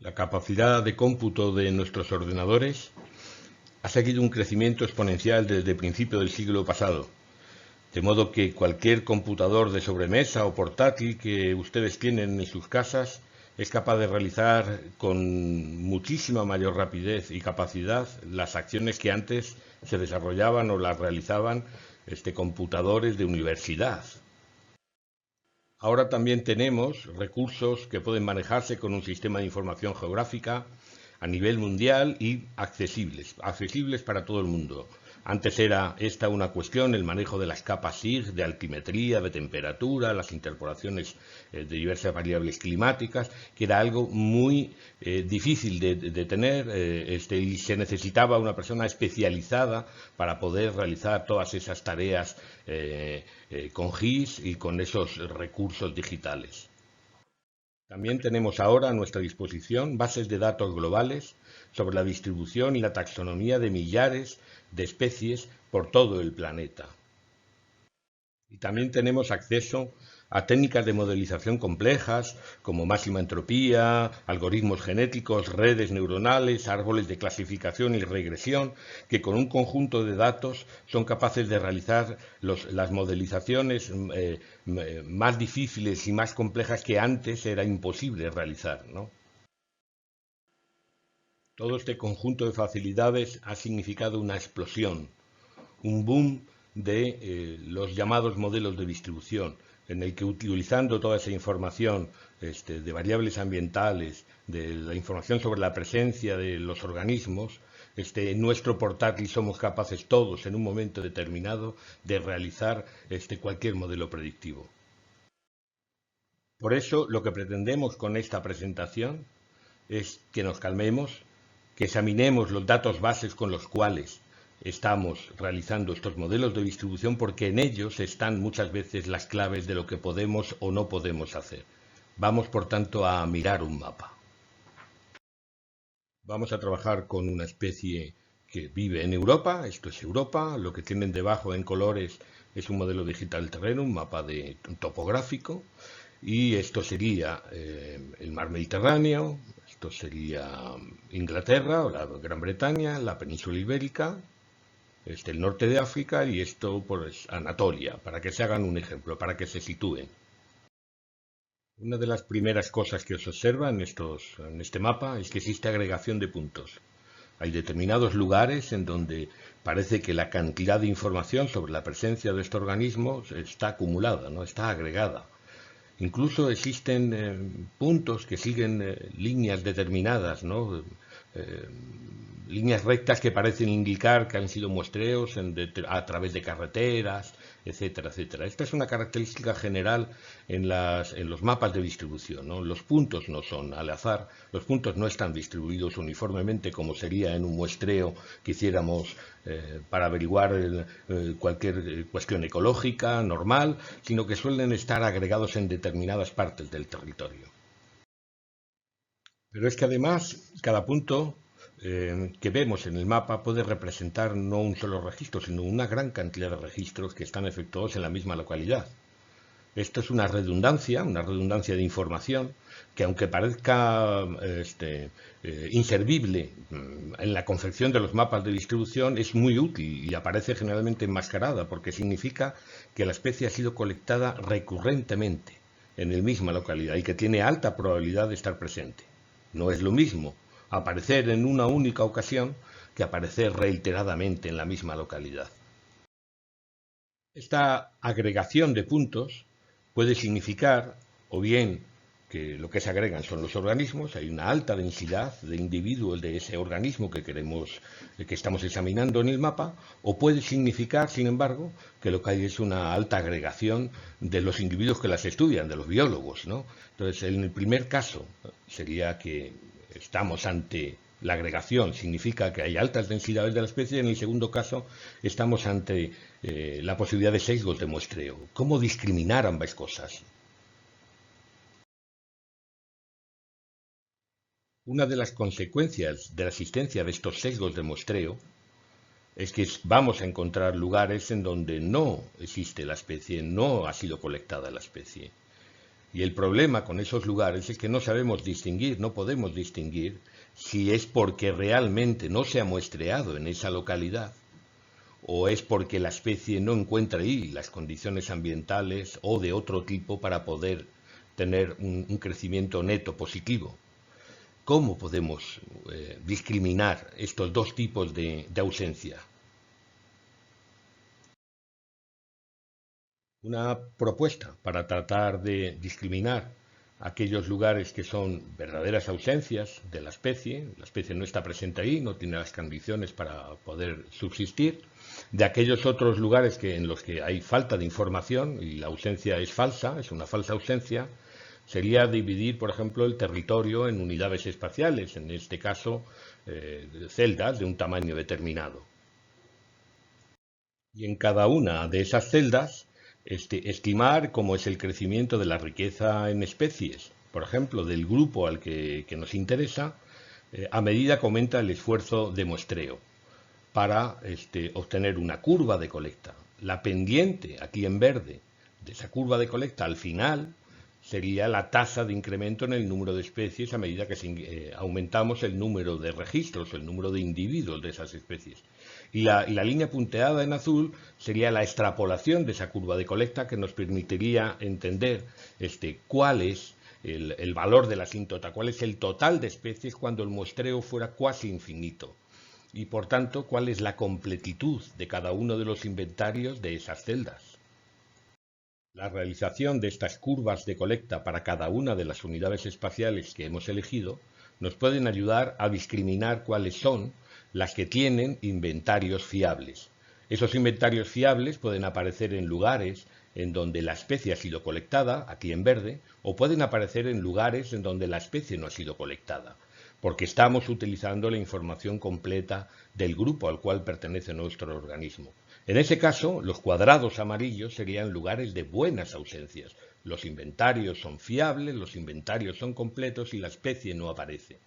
La capacidad de cómputo de nuestros ordenadores ha seguido un crecimiento exponencial desde el principio del siglo pasado, de modo que cualquier computador de sobremesa o portátil que ustedes tienen en sus casas es capaz de realizar con muchísima mayor rapidez y capacidad las acciones que antes se desarrollaban o las realizaban computadores de universidad. Ahora también tenemos recursos que pueden manejarse con un sistema de información geográfica a nivel mundial y accesibles para todo el mundo. Antes era esta una cuestión, el manejo de las capas SIG, de altimetría, de temperatura, las interpolaciones de diversas variables climáticas, que era algo muy difícil de tener y se necesitaba una persona especializada para poder realizar todas esas tareas con GIS y con esos recursos digitales. También tenemos ahora a nuestra disposición bases de datos globales sobre la distribución y la taxonomía de millares de especies por todo el planeta. Y también tenemos acceso a técnicas de modelización complejas como máxima entropía, algoritmos genéticos, redes neuronales, árboles de clasificación y regresión, que con un conjunto de datos son capaces de realizar las modelizaciones más difíciles y más complejas que antes era imposible realizar, ¿no? Todo este conjunto de facilidades ha significado una explosión, un boom de los llamados modelos de distribución, en el que utilizando toda esa información de variables ambientales, de la información sobre la presencia de los organismos, en nuestro portátil somos capaces todos en un momento determinado de realizar cualquier modelo predictivo. Por eso lo que pretendemos con esta presentación es que nos calmemos, que examinemos los datos bases con los cuales estamos realizando estos modelos de distribución, porque en ellos están muchas veces las claves de lo que podemos o no podemos hacer. Vamos, por tanto, a mirar un mapa. Vamos a trabajar con una especie que vive en Europa, esto es Europa, lo que tienen debajo en colores es un modelo digital del terreno, un mapa topográfico, y esto sería el mar Mediterráneo, esto sería Inglaterra o la Gran Bretaña, la península ibérica, el norte de África y esto pues Anatolia, para que se hagan un ejemplo, para que se sitúen. Una de las primeras cosas que se observa en este mapa es que existe agregación de puntos. Hay determinados lugares en donde parece que la cantidad de información sobre la presencia de estos organismos está acumulada, no está agregada. Incluso existen puntos que siguen líneas determinadas, ¿no? Líneas rectas que parecen indicar que han sido muestreos a través de carreteras, etcétera, etcétera. Esta es una característica general en los mapas de distribución, ¿no? Los puntos no son al azar, los puntos no están distribuidos uniformemente como sería en un muestreo que hiciéramos para averiguar cualquier cuestión ecológica normal, sino que suelen estar agregados en determinadas partes del territorio. Pero es que además cada punto que vemos en el mapa puede representar no un solo registro, sino una gran cantidad de registros que están efectuados en la misma localidad. Esto es una redundancia de información que aunque parezca inservible en la confección de los mapas de distribución, es muy útil y aparece generalmente enmascarada porque significa que la especie ha sido colectada recurrentemente en la misma localidad y que tiene alta probabilidad de estar presente. No es lo mismo aparecer en una única ocasión que aparecer reiteradamente en la misma localidad. Esta agregación de puntos puede significar o bien que lo que se agregan son los organismos, hay una alta densidad de individuos de ese organismo que estamos examinando en el mapa, o puede significar, sin embargo, que lo que hay es una alta agregación de los individuos que las estudian, de los biólogos, ¿no? Entonces, en el primer caso sería que estamos ante la agregación, significa que hay altas densidades de la especie, en el segundo caso estamos ante la posibilidad de sesgos de muestreo. ¿Cómo discriminar ambas cosas? Una de las consecuencias de la existencia de estos sesgos de muestreo es que vamos a encontrar lugares en donde no existe la especie, no ha sido colectada la especie. Y el problema con esos lugares es que no sabemos distinguir, no podemos distinguir si es porque realmente no se ha muestreado en esa localidad o es porque la especie no encuentra ahí las condiciones ambientales o de otro tipo para poder tener un crecimiento neto positivo. ¿Cómo podemos discriminar estos dos tipos de ausencia? Una propuesta para tratar de discriminar aquellos lugares que son verdaderas ausencias de la especie no está presente ahí, no tiene las condiciones para poder subsistir, de aquellos otros lugares en los que hay falta de información y la ausencia es falsa, es una falsa ausencia, sería dividir, por ejemplo, el territorio en unidades espaciales, en este caso celdas de un tamaño determinado. Y en cada una de esas celdas estimar cómo es el crecimiento de la riqueza en especies, por ejemplo, del grupo al que nos interesa, a medida que aumenta el esfuerzo de muestreo, para obtener una curva de colecta. La pendiente, aquí en verde, de esa curva de colecta al final sería la tasa de incremento en el número de especies a medida que aumentamos el número de registros, el número de individuos de esas especies. Y la línea punteada en azul sería la extrapolación de esa curva de colecta que nos permitiría entender cuál es el valor de la asíntota, cuál es el total de especies cuando el muestreo fuera cuasi infinito. Y por tanto, cuál es la completitud de cada uno de los inventarios de esas celdas. La realización de estas curvas de colecta para cada una de las unidades espaciales que hemos elegido nos pueden ayudar a discriminar cuáles son las que tienen inventarios fiables. Esos inventarios fiables pueden aparecer en lugares en donde la especie ha sido colectada, aquí en verde, o pueden aparecer en lugares en donde la especie no ha sido colectada, porque estamos utilizando la información completa del grupo al cual pertenece nuestro organismo. En ese caso, los cuadrados amarillos serían lugares de buenas ausencias. Los inventarios son fiables, los inventarios son completos y la especie no aparece.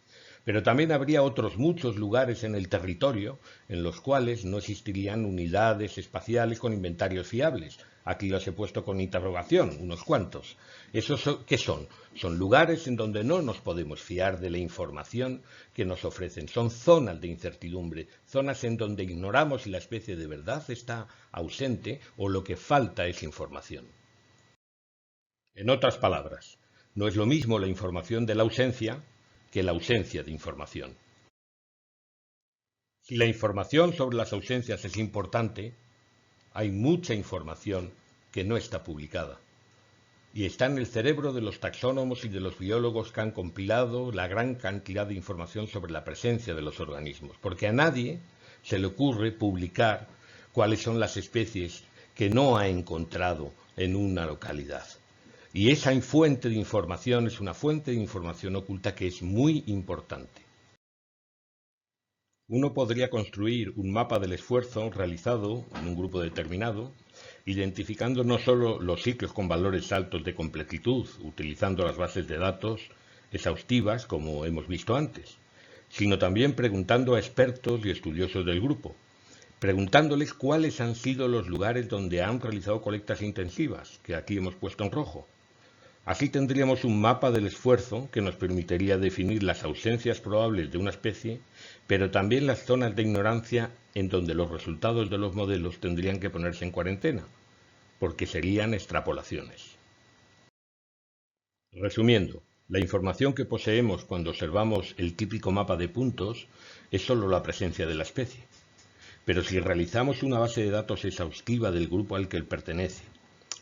Pero también habría otros muchos lugares en el territorio en los cuales no existirían unidades espaciales con inventarios fiables. Aquí los he puesto con interrogación, unos cuantos. ¿Esos qué son? Son lugares en donde no nos podemos fiar de la información que nos ofrecen. Son zonas de incertidumbre, zonas en donde ignoramos si la especie de verdad está ausente o lo que falta es información. En otras palabras, no es lo mismo la información de la ausencia que la ausencia de información. Si la información sobre las ausencias es importante, hay mucha información que no está publicada. Y está en el cerebro de los taxónomos y de los biólogos que han compilado la gran cantidad de información sobre la presencia de los organismos. Porque a nadie se le ocurre publicar cuáles son las especies que no ha encontrado en una localidad. Y esa fuente de información es una fuente de información oculta que es muy importante. Uno podría construir un mapa del esfuerzo realizado en un grupo determinado, identificando no solo los sitios con valores altos de completitud, utilizando las bases de datos exhaustivas, como hemos visto antes, sino también preguntando a expertos y estudiosos del grupo, preguntándoles cuáles han sido los lugares donde han realizado colectas intensivas, que aquí hemos puesto en rojo. Así tendríamos un mapa del esfuerzo que nos permitiría definir las ausencias probables de una especie, pero también las zonas de ignorancia en donde los resultados de los modelos tendrían que ponerse en cuarentena, porque serían extrapolaciones. Resumiendo, la información que poseemos cuando observamos el típico mapa de puntos es solo la presencia de la especie. Pero si realizamos una base de datos exhaustiva del grupo al que él pertenece,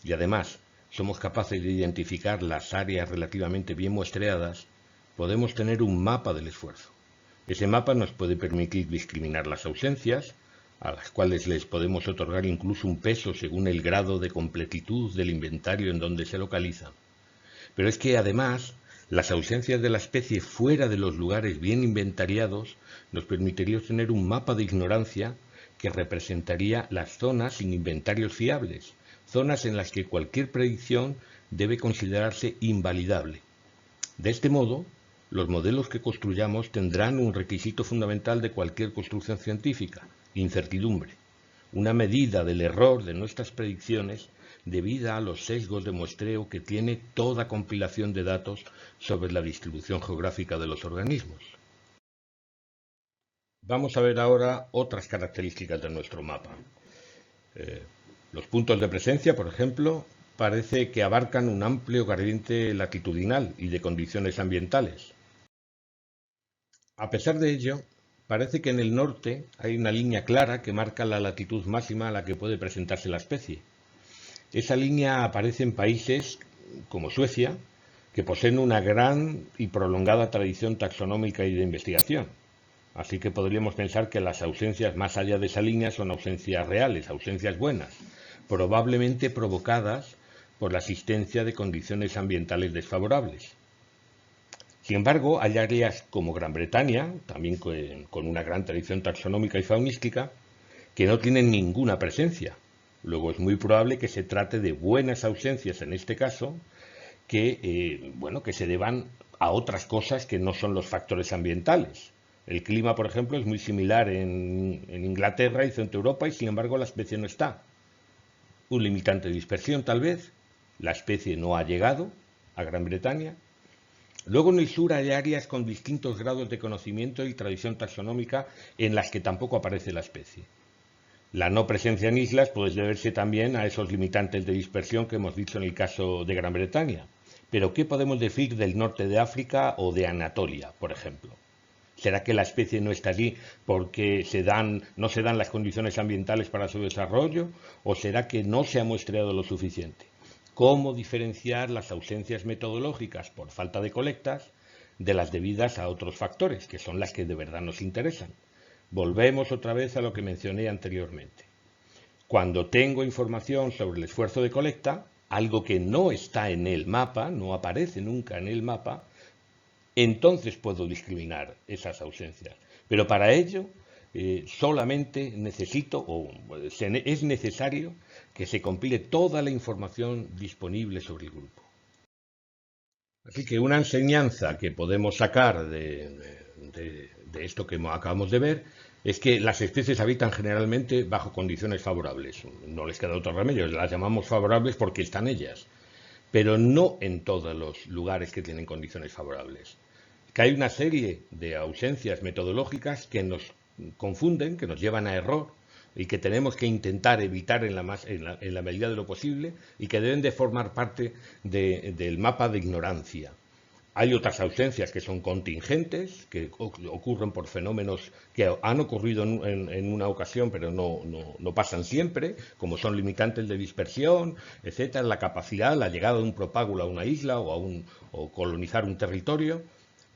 y además somos capaces de identificar las áreas relativamente bien muestreadas, podemos tener un mapa del esfuerzo. Ese mapa nos puede permitir discriminar las ausencias, a las cuales les podemos otorgar incluso un peso según el grado de completitud del inventario en donde se localizan. Pero es que además, las ausencias de la especie fuera de los lugares bien inventariados nos permitiría obtener un mapa de ignorancia que representaría las zonas sin inventarios fiables, zonas en las que cualquier predicción debe considerarse invalidable. De este modo, los modelos que construyamos tendrán un requisito fundamental de cualquier construcción científica: incertidumbre. Una medida del error de nuestras predicciones debida a los sesgos de muestreo que tiene toda compilación de datos sobre la distribución geográfica de los organismos. Vamos a ver ahora otras características de nuestro mapa. Los puntos de presencia, por ejemplo, parece que abarcan un amplio gradiente latitudinal y de condiciones ambientales. A pesar de ello, parece que en el norte hay una línea clara que marca la latitud máxima a la que puede presentarse la especie. Esa línea aparece en países como Suecia, que poseen una gran y prolongada tradición taxonómica y de investigación. Así que podríamos pensar que las ausencias más allá de esa línea son ausencias reales, ausencias buenas, probablemente provocadas por la existencia de condiciones ambientales desfavorables. Sin embargo, hay áreas como Gran Bretaña, también con una gran tradición taxonómica y faunística, que no tienen ninguna presencia. Luego es muy probable que se trate de buenas ausencias en este caso, que se deban a otras cosas que no son los factores ambientales. El clima, por ejemplo, es muy similar en Inglaterra y Centro Europa y sin embargo la especie no está. Un limitante de dispersión tal vez. La especie no ha llegado a Gran Bretaña. Luego en el sur hay áreas con distintos grados de conocimiento y tradición taxonómica en las que tampoco aparece la especie. La no presencia en islas puede deberse también a esos limitantes de dispersión que hemos dicho en el caso de Gran Bretaña. Pero ¿qué podemos decir del norte de África o de Anatolia, por ejemplo? ¿Será que la especie no está allí porque no se dan las condiciones ambientales para su desarrollo? ¿O será que no se ha muestreado lo suficiente? ¿Cómo diferenciar las ausencias metodológicas por falta de colectas de las debidas a otros factores, que son las que de verdad nos interesan? Volvemos otra vez a lo que mencioné anteriormente. Cuando tengo información sobre el esfuerzo de colecta, algo que no está en el mapa, no aparece nunca en el mapa, entonces puedo discriminar esas ausencias. Pero para ello solamente es necesario que se compile toda la información disponible sobre el grupo. Así que una enseñanza que podemos sacar de esto que acabamos de ver es que las especies habitan generalmente bajo condiciones favorables. No les queda otro remedio, las llamamos favorables porque están ellas, pero no en todos los lugares que tienen condiciones favorables. Que hay una serie de ausencias metodológicas que nos confunden, que nos llevan a error y que tenemos que intentar evitar en la medida de lo posible y que deben de formar parte del mapa de ignorancia. Hay otras ausencias que son contingentes, que ocurren por fenómenos que han ocurrido en una ocasión, pero no pasan siempre, como son limitantes de dispersión, etcétera, la capacidad, la llegada de un propágulo a una isla o colonizar un territorio.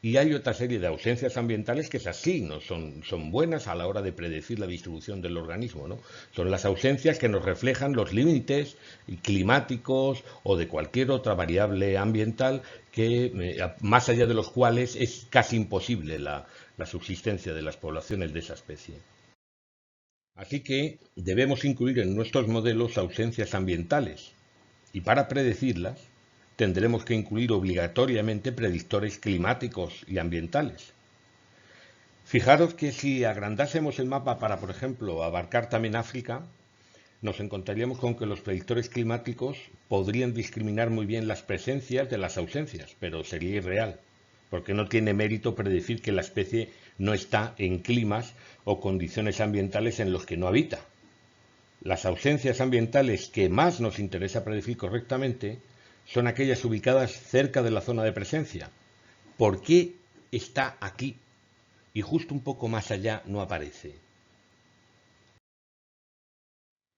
Y hay otra serie de ausencias ambientales que esas sí no son buenas a la hora de predecir la distribución del organismo, ¿no? Son las ausencias que nos reflejan los límites climáticos o de cualquier otra variable ambiental que, más allá de los cuales es casi imposible la subsistencia de las poblaciones de esa especie. Así que debemos incluir en nuestros modelos ausencias ambientales y para predecirlas tendremos que incluir obligatoriamente predictores climáticos y ambientales. Fijaros que si agrandásemos el mapa para, por ejemplo, abarcar también África, nos encontraríamos con que los predictores climáticos podrían discriminar muy bien las presencias de las ausencias, pero sería irreal, porque no tiene mérito predecir que la especie no está en climas o condiciones ambientales en los que no habita. Las ausencias ambientales que más nos interesa predecir correctamente son aquellas ubicadas cerca de la zona de presencia. ¿Por qué está aquí y justo un poco más allá no aparece?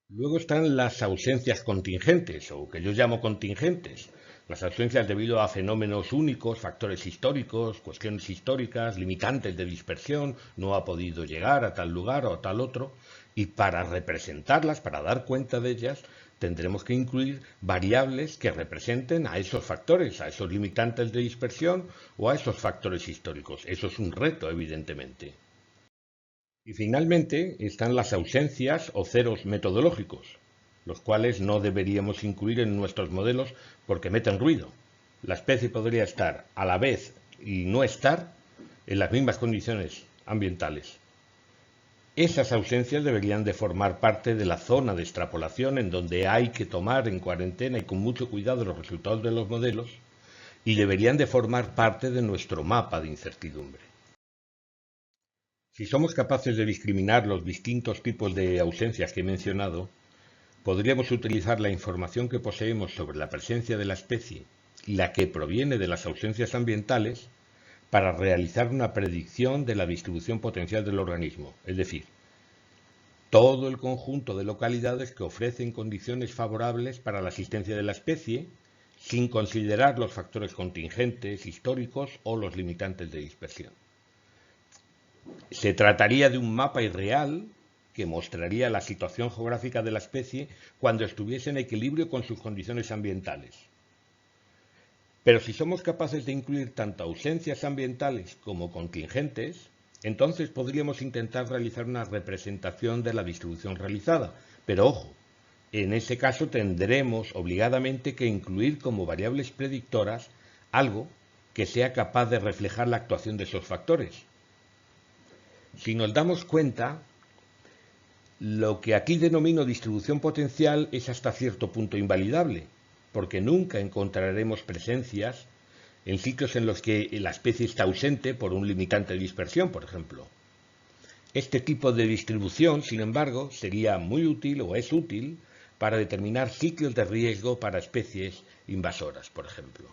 Luego están las ausencias contingentes, o que yo llamo contingentes. Las ausencias debido a fenómenos únicos, factores históricos, cuestiones históricas, limitantes de dispersión, no ha podido llegar a tal lugar o a tal otro, y para representarlas, para dar cuenta de ellas, tendremos que incluir variables que representen a esos factores, a esos limitantes de dispersión o a esos factores históricos. Eso es un reto, evidentemente. Y finalmente están las ausencias o ceros metodológicos, los cuales no deberíamos incluir en nuestros modelos porque meten ruido. La especie podría estar a la vez y no estar en las mismas condiciones ambientales. Esas ausencias deberían de formar parte de la zona de extrapolación en donde hay que tomar en cuarentena y con mucho cuidado los resultados de los modelos y deberían de formar parte de nuestro mapa de incertidumbre. Si somos capaces de discriminar los distintos tipos de ausencias que he mencionado, podríamos utilizar la información que poseemos sobre la presencia de la especie y la que proviene de las ausencias ambientales para realizar una predicción de la distribución potencial del organismo, es decir, todo el conjunto de localidades que ofrecen condiciones favorables para la existencia de la especie, sin considerar los factores contingentes, históricos o los limitantes de dispersión. Se trataría de un mapa irreal que mostraría la situación geográfica de la especie cuando estuviese en equilibrio con sus condiciones ambientales. Pero si somos capaces de incluir tanto ausencias ambientales como contingentes, entonces podríamos intentar realizar una representación de la distribución realizada. Pero ojo, en ese caso tendremos obligadamente que incluir como variables predictoras algo que sea capaz de reflejar la actuación de esos factores. Si nos damos cuenta, lo que aquí denomino distribución potencial es hasta cierto punto invalidable, porque nunca encontraremos presencias en sitios en los que la especie está ausente por un limitante de dispersión, por ejemplo. Este tipo de distribución, sin embargo, sería muy útil o es útil para determinar ciclos de riesgo para especies invasoras, por ejemplo.